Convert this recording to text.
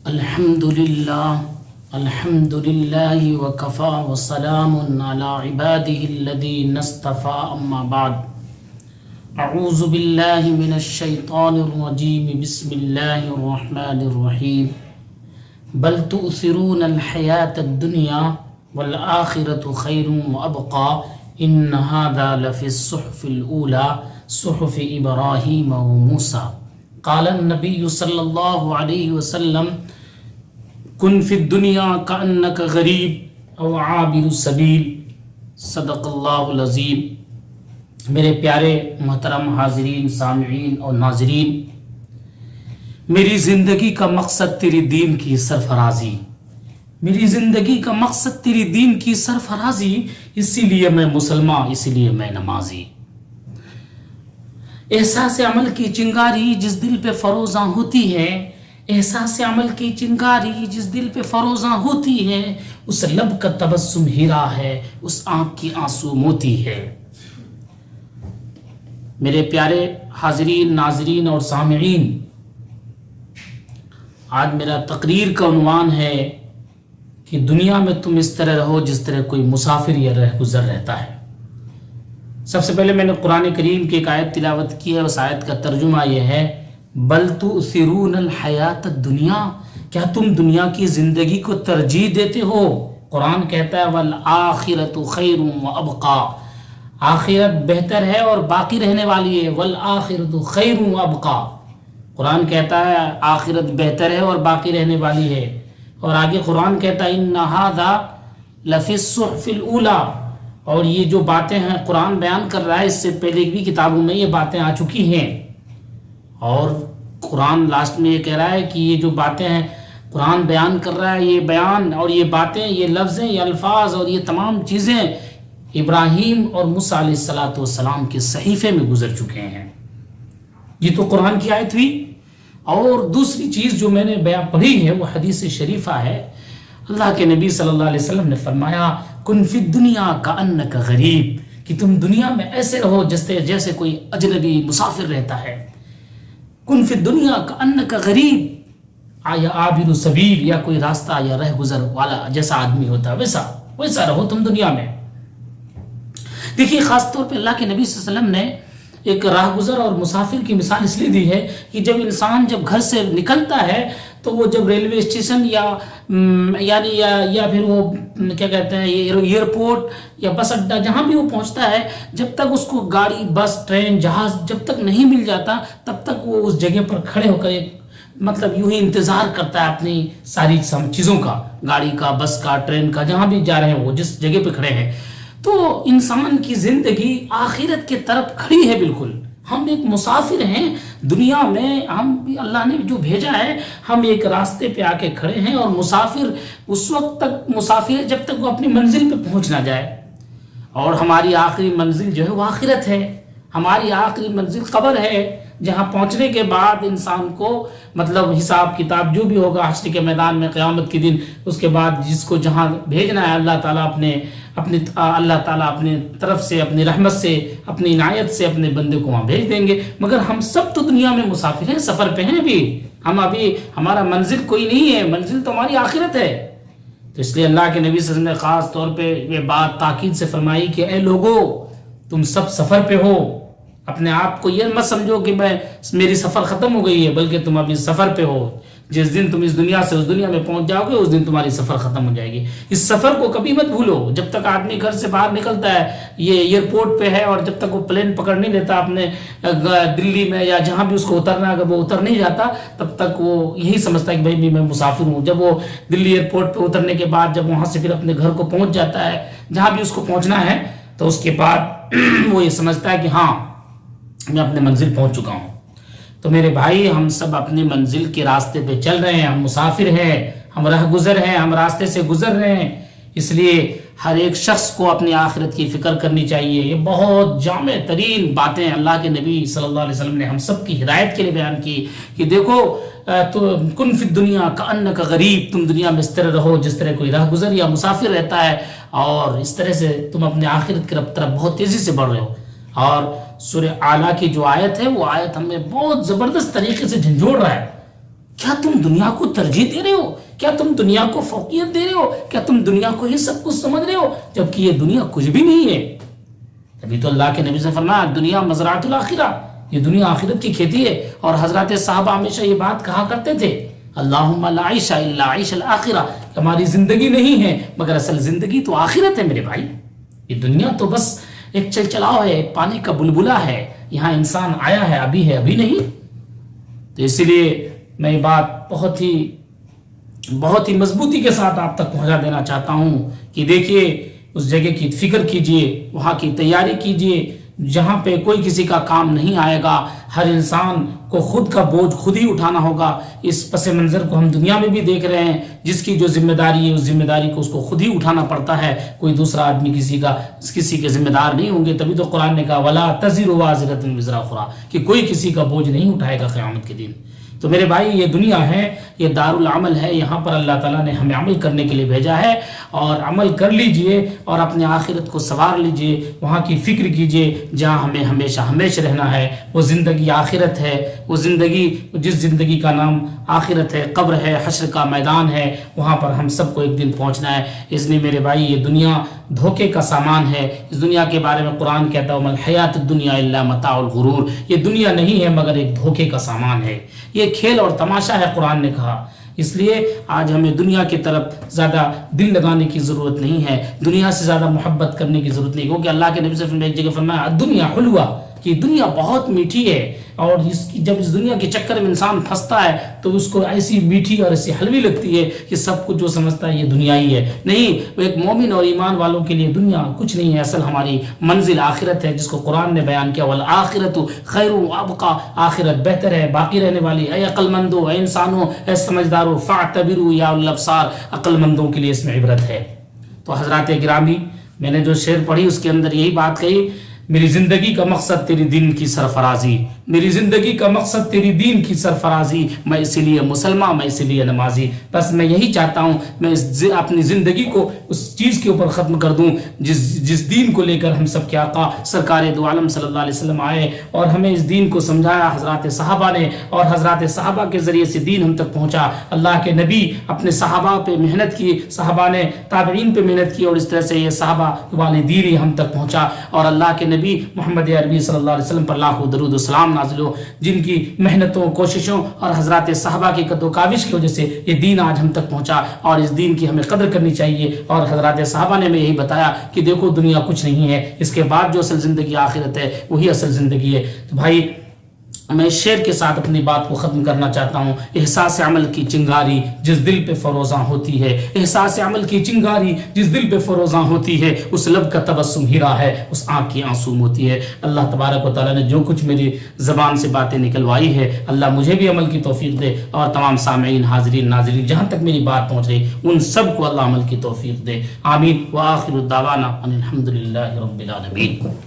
الحمد لله وكفى وسلام على عباده الذين اصطفى أما بعد أعوذ بالله من الشيطان الرجيم بسم الله الرحمن الرحيم بل تؤثرون الحياة الدنيا والآخرة خير وأبقى إن هذا لفي الصحف الأولى صحف إبراهيم وموسى قال النبي صلی اللہ علیہ وسلم کن فی الدنیا کأنک غریب او عابر السبیل صدق اللہ العظیم۔ میرے پیارے محترم حاضرین، سامعین اور ناظرین، میری زندگی کا مقصد تیری دین کی سرفرازی، میری زندگی کا مقصد تیری دین کی سرفرازی، اسی لیے میں مسلمان، اسی لیے میں نمازی۔ احساس عمل کی چنگاری جس دل پہ فروزاں ہوتی ہے، احساس عمل کی چنگاری جس دل پہ فروزاں ہوتی ہے، اس لب کا تبسم ہیرا ہے، اس آنکھ کی آنسو موتی ہے۔ میرے پیارے حاضرین، ناظرین اور سامعین، آج میرا تقریر کا عنوان ہے کہ دنیا میں تم اس طرح رہو جس طرح کوئی مسافر یا رہ گزر رہتا ہے۔ سب سے پہلے میں نے قرآن کریم کی ایک آیت تلاوت کی ہے، اس آیت کا ترجمہ یہ ہے بل تؤثرون الحیات الدنیا، کیا تم دنیا کی زندگی کو ترجیح دیتے ہو؟ قرآن کہتا ہے والآخرۃ خیر وابقی، آخرت بہتر ہے اور باقی رہنے والی ہے۔ والآخرۃ خیر وابقی، قرآن کہتا ہے آخرت بہتر ہے اور باقی رہنے والی ہے۔ اور آگے قرآن کہتا ہے ان ھذا لفی الصحف الاولی، اور یہ جو باتیں ہیں قرآن بیان کر رہا ہے، اس سے پہلے بھی کتابوں میں یہ باتیں آ چکی ہیں، اور قرآن لاسٹ میں یہ کہہ رہا ہے کہ یہ جو باتیں ہیں قرآن بیان کر رہا ہے، یہ بیان اور یہ باتیں، یہ لفظیں، یہ الفاظ اور یہ تمام چیزیں ابراہیم اور موسیٰ علیہ السلام کے صحیفے میں گزر چکے ہیں۔ یہ تو قرآن کی آیت ہوئی، اور دوسری چیز جو میں نے بیان پڑھی ہے وہ حدیث شریفہ ہے۔ اللہ کے نبی صلی اللہ علیہ وسلم نے فرمایا کن فی الدنیا کأنک غریب، کہ تم دنیا میں ایسے رہو جیسے کوئی اجنبی مسافر رہتا ہے۔ کن فی الدنیا کأنک غریب، یا عابر سبیل، یا کوئی راستہ یا رہ گزر والا جیسا آدمی ہوتا ہے ویسا رہو تم دنیا میں۔ دیکھیے خاص طور پہ اللہ کے نبی صلی اللہ علیہ وسلم نے ایک راہ گزر اور مسافر کی مثال اس لیے دی ہے کہ جب انسان جب گھر سے نکلتا ہے تو وہ جب ریلوے اسٹیشن یا پھر وہ کیا کہتے ہیں ایئرپورٹ یا بس اڈا جہاں بھی وہ پہنچتا ہے، جب تک اس کو گاڑی، بس، ٹرین، جہاز جب تک نہیں مل جاتا تب تک وہ اس جگہ پر کھڑے ہو کر مطلب یوں ہی انتظار کرتا ہے اپنی ساری چیزوں کا، گاڑی کا، بس کا، ٹرین کا، جہاں بھی جا رہے ہیں وہ جس جگہ پہ کھڑے ہیں۔ تو انسان کی زندگی آخرت کے طرف کھڑی ہے بالکل۔ ہم ایک مسافر ہیں دنیا میں، ہم اللہ نے جو بھیجا ہے، ہم ایک راستے پہ آ کے کھڑے ہیں، اور مسافر اس وقت تک مسافر ہے جب تک وہ اپنی منزل پہ پہنچ نہ جائے، اور ہماری آخری منزل جو ہے وہ آخرت ہے، ہماری آخری منزل قبر ہے، جہاں پہنچنے کے بعد انسان کو مطلب حساب کتاب جو بھی ہوگا حشر کے میدان میں قیامت کے دن، اس کے بعد جس کو جہاں بھیجنا ہے اللہ تعالیٰ اپنے طرف سے، اپنی رحمت سے، اپنی عنایت سے اپنے بندے کو وہاں بھیج دیں گے۔ مگر ہم سب تو دنیا میں مسافر ہیں، سفر پہ ہیں ابھی ہمارا منزل کوئی نہیں ہے، منزل تو ہماری آخرت ہے۔ تو اس لیے اللہ کے نبی صلی اللہ علیہ وسلم نے خاص طور پہ یہ بات تاکید سے فرمائی کہ اے لوگو تم سب سفر پہ ہو، اپنے آپ کو یہ مت سمجھو کہ میری سفر ختم ہو گئی ہے، بلکہ تم ابھی سفر پہ ہو۔ جس دن تم اس دنیا سے اس دنیا میں پہنچ جاؤ گے اس دن تمہاری سفر ختم ہو جائے گی۔ اس سفر کو کبھی مت بھولو۔ جب تک آدمی گھر سے باہر نکلتا ہے، یہ ایئرپورٹ پہ ہے، اور جب تک وہ پلین پکڑ نہیں لیتا اپنے دلی میں یا جہاں بھی اس کو اترنا ہے، اگر وہ اتر نہیں جاتا تب تک وہ یہی سمجھتا ہے کہ بھائی میں مسافر ہوں۔ جب وہ دلی ایئرپورٹ پہ اترنے کے بعد جب وہاں سے پھر اپنے گھر کو پہنچ جاتا ہے جہاں بھی اس کو پہنچنا ہے، تو اس کے بعد وہ یہ سمجھتا ہے کہ ہاں میں اپنے منزل پہنچ چکا ہوں۔ تو میرے بھائی، ہم سب اپنے منزل کے راستے پہ چل رہے ہیں، ہم مسافر ہیں، ہم راہ گزر ہیں، ہم راستے سے گزر رہے ہیں۔ اس لیے ہر ایک شخص کو اپنی آخرت کی فکر کرنی چاہیے۔ یہ بہت جامع ترین باتیں اللہ کے نبی صلی اللہ علیہ وسلم نے ہم سب کی ہدایت کے لیے بیان کی کہ دیکھو تو کن فی الدنیا کأنک غریب، تم دنیا میں اس طرح رہو جس طرح کوئی راہ گزر یا مسافر رہتا ہے، اور اس طرح سے تم اپنے آخرت کی طرف بہت تیزی سے بڑھ رہے ہو۔ اور سورہ اعلیٰ کی جو آیت ہے وہ آیت ہمیں بہت زبردست طریقے سے جھنجھوڑ رہا ہے کیا تم دنیا کو ترجیح دے رہے ہو؟ کیا تم دنیا کو فوقیت دے رہے ہو؟ کیا تم دنیا کو ہی سب کچھ سمجھ رہے ہو جبکہ یہ دنیا کچھ بھی نہیں ہے؟ تبھی تو اللہ کے نبی سے فرمایا دنیا مزرعۃ الاخرہ، یہ دنیا آخرت کی کھیتی ہے۔ اور حضرات صحابہ ہمیشہ یہ بات کہا کرتے تھے اللہم لا عیش الا عیش الاخرہ، ہماری زندگی نہیں ہے مگر اصل زندگی تو آخرت ہے میرے بھائی۔ یہ دنیا تو بس ایک چل چلاؤ ہے، ایک پانی کا بلبلہ ہے، یہاں انسان آیا ہے ابھی نہیں۔ تو اسی لیے میں یہ بات بہت ہی مضبوطی کے ساتھ آپ تک پہنچا دینا چاہتا ہوں کہ دیکھیے اس جگہ کی فکر کیجئے، وہاں کی تیاری کیجئے جہاں پہ کوئی کسی کا کام نہیں آئے گا، ہر انسان کو خود کا بوجھ خود ہی اٹھانا ہوگا۔ اس پس منظر کو ہم دنیا میں بھی دیکھ رہے ہیں، جس کی جو ذمہ داری ہے اس ذمہ داری کو اس کو خود ہی اٹھانا پڑتا ہے، کوئی دوسرا آدمی کسی کے ذمہ دار نہیں ہوں گے۔ تبھی تو قرآن نے کہا وَلَا تَزِرُ وَازِرَةٌ وِزْرَ أُخْرَىٰ کہ کوئی کسی کا بوجھ نہیں اٹھائے گا قیامت کے دن۔ تو میرے بھائی یہ دنیا ہے، یہ دار العمل ہے، یہاں پر اللہ تعالیٰ نے ہمیں عمل کرنے کے لیے بھیجا ہے، اور عمل کر لیجئے اور اپنے آخرت کو سنوار لیجئے، وہاں کی فکر کیجئے جہاں ہمیں ہمیشہ رہنا ہے۔ وہ زندگی آخرت ہے، وہ زندگی جس زندگی کا نام آخرت ہے، قبر ہے، حشر کا میدان ہے، وہاں پر ہم سب کو ایک دن پہنچنا ہے۔ اس لیے میرے بھائی یہ دنیا دھوکے کا سامان ہے۔ اس دنیا کے بارے میں قرآن کہتا ہے وَمَا الْحَيَاةُ الدُّنْيَا إِلَّا مَتَاعُ الْغُرُورِ، یہ دنیا نہیں ہے مگر ایک دھوکے کا سامان ہے، یہ کھیل اور تماشا ہے، قرآن نے کہا۔ اس لیے آج ہمیں دنیا کی طرف زیادہ دل لگانے کی ضرورت نہیں ہے، دنیا سے زیادہ محبت کرنے کی ضرورت نہیں، کیونکہ اللہ کے نبی صلی اللہ علیہ وسلم نے ایک جگہ فرمایا دنیا حلوہ، کہ دنیا بہت میٹھی ہے، اور جب اس دنیا کے چکر میں انسان پھنستا ہے تو اس کو ایسی میٹھی اور ایسی حلوی لگتی ہے کہ سب کچھ جو سمجھتا ہے یہ دنیا ہی ہے۔ نہیں، وہ ایک مومن اور ایمان والوں کے لیے دنیا کچھ نہیں ہے، اصل ہماری منزل آخرت ہے، جس کو قرآن نے بیان کیا وَالْآخِرَةُ خَيْرٌ وَأَبْقَىٰ، آخرت بہتر ہے، باقی رہنے والی۔ اے عقل مندو، اے انسانوں، اے سمجھداروں، فَاعْتَبِرُوا يَا أُولِي الْأَبْصَارِ، عقل مندوں کے لیے اس میں عبرت ہے۔ تو حضرات گرامی، میں نے جو شعر پڑھی اس کے اندر یہی بات کہی میری زندگی کا مقصد تیری دین کی سرفرازی، میری زندگی کا مقصد تیری دین کی سرفرازی، میں اسی لیے مسلمان، میں اسی لیے نمازی۔ بس میں یہی چاہتا ہوں میں اپنی زندگی کو اس چیز کے اوپر ختم کر دوں جس دین کو لے کر ہم سب کے آقا سرکار دو عالم صلی اللہ علیہ وسلم آئے اور ہمیں اس دین کو سمجھایا حضرات صحابہ نے، اور حضرات صحابہ کے ذریعے سے دین ہم تک پہنچا۔ اللہ کے نبی اپنے صحابہ پہ محنت کی، صحابہ نے تابعین پہ محنت کی، اور اس طرح سے یہ صحابہ والی دین ہی ہم تک پہنچا، اور اللہ کے نبی محمد عربی صلی اللہ علیہ وسلم پر لاکھوں درود و سلام نازل ہو، جن کی محنتوں، کوششوں اور حضرات صحابہ کی قد و کاوش کی وجہ سے یہ دین آج ہم تک پہنچا، اور اس دین کی ہمیں قدر کرنی چاہیے۔ اور حضرات صحابہ نے ہمیں یہی بتایا کہ دیکھو دنیا کچھ نہیں ہے، اس کے بعد جو اصل زندگی آخرت ہے وہی اصل زندگی ہے۔ تو بھائی میں شعر کے ساتھ اپنی بات کو ختم کرنا چاہتا ہوں۔ احساس عمل کی چنگاری جس دل پہ فروزاں ہوتی ہے، احساس عمل کی چنگاری جس دل پہ فروزاں ہوتی ہے، اس لب کا تبسم ہیرا ہے، اس آنکھ کی آنسو موتی ہے۔ اللہ تبارک و تعالیٰ نے جو کچھ میری زبان سے باتیں نکلوائی ہے، اللہ مجھے بھی عمل کی توفیق دے، اور تمام سامعین، حاضرین، ناظرین، جہاں تک میری بات پہنچ رہی ان سب کو اللہ عمل کی توفیق دے۔ آمین۔ وآخر الدعوانا ان الحمد للہ رب العالمین۔